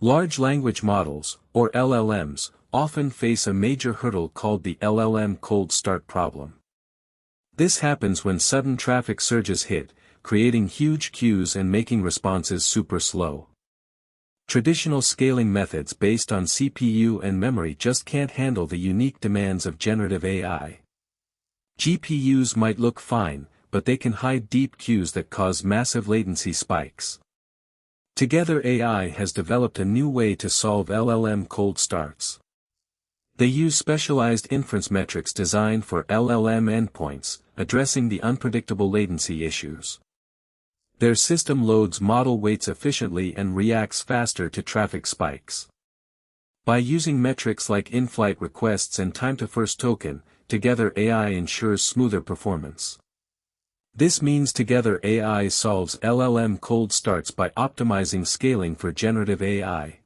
Large language models, or LLMs, often face a major hurdle called the LLM cold start problem. This happens when sudden traffic surges hit, creating huge queues and making responses super slow. Traditional scaling methods based on CPU and memory just can't handle the unique demands of generative AI. GPUs might look fine, but they can hide deep queues that cause massive latency spikes. Together AI has developed a new way to solve LLM cold starts. They use specialized inference metrics designed for LLM endpoints, addressing the unpredictable latency issues. Their system loads model weights efficiently and reacts faster to traffic spikes. By using metrics like in-flight requests and time to first token, Together AI ensures smoother performance. This means Together AI solves LLM cold starts by optimizing scaling for generative AI.